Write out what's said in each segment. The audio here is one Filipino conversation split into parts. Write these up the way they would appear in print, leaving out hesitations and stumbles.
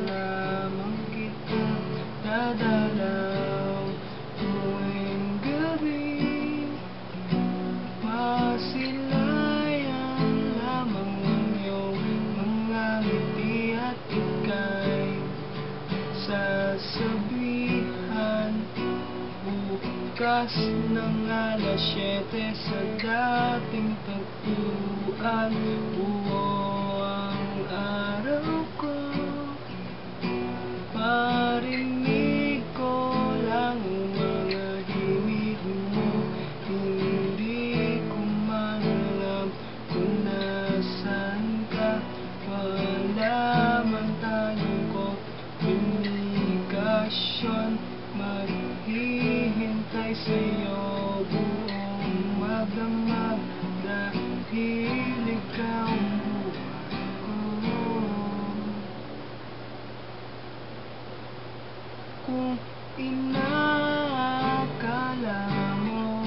lamang kita dadalaw tuwing gabi. Masilayan lamang ang iyong mga ngiti at ika'y sasabihan bukas ng alas 7 sa dating tagpuan. Buo ang araw ko, marinig ko lang ang mga himig mo. Hindi ko man alam kung nasaan ka, wala man tayong komunikasyon. Maghihintay sa'yo buong magdamag dahil ikaw ang buhay ko. Kung inaakala mo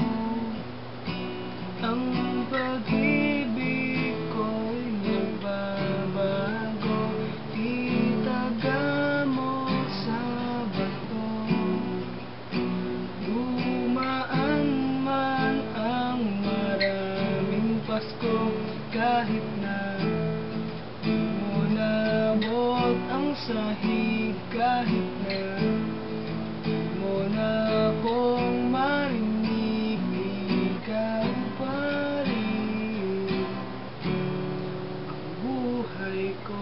ang pag-ibig ko'y nagbabago, itaga mo sa bato. Dumaan man ang maraming Pasko, kahit na mo nabot ang sahig, kahit na mo na akong marinig, ikaw pa rin ang buhay ko.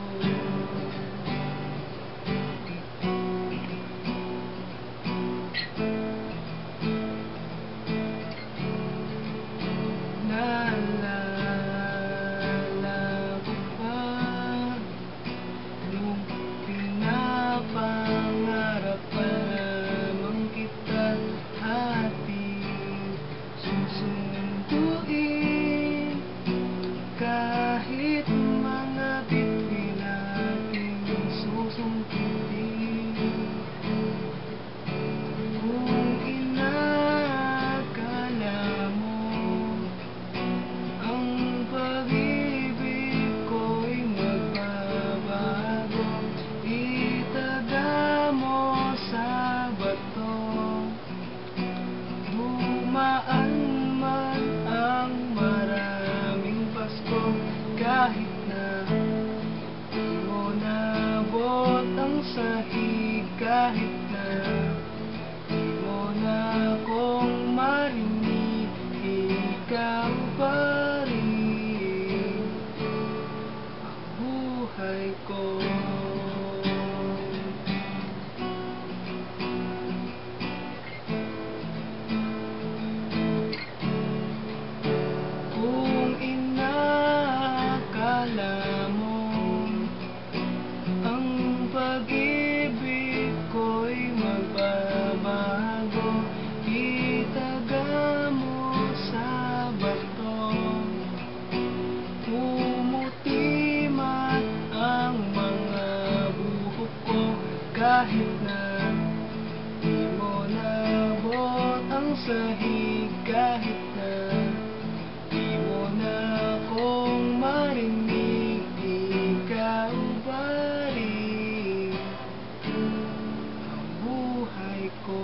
Naalala ko pa nung pinapangarap pa lamang kita, ating susunduin kahit mga bituin nating susungkitin. Kung inaakala mo ang pag-ibig ko'y magbabago, itaga mo sa bato. Dumaan man ang maraming Pasko, kahit na di mo nabot ang sahig, kahit na di mo na akong marinig, ikaw pa rin ang buhay ko. Kung inaakala mo ang pag-ibig ko'y magbabago, itaga mo sa bato. Pumuti man ang mga buhok ko, kahit na di mo nabot ang sahig, kahit na di mo na akong marinig, ikaw pa rin ang buhay ko.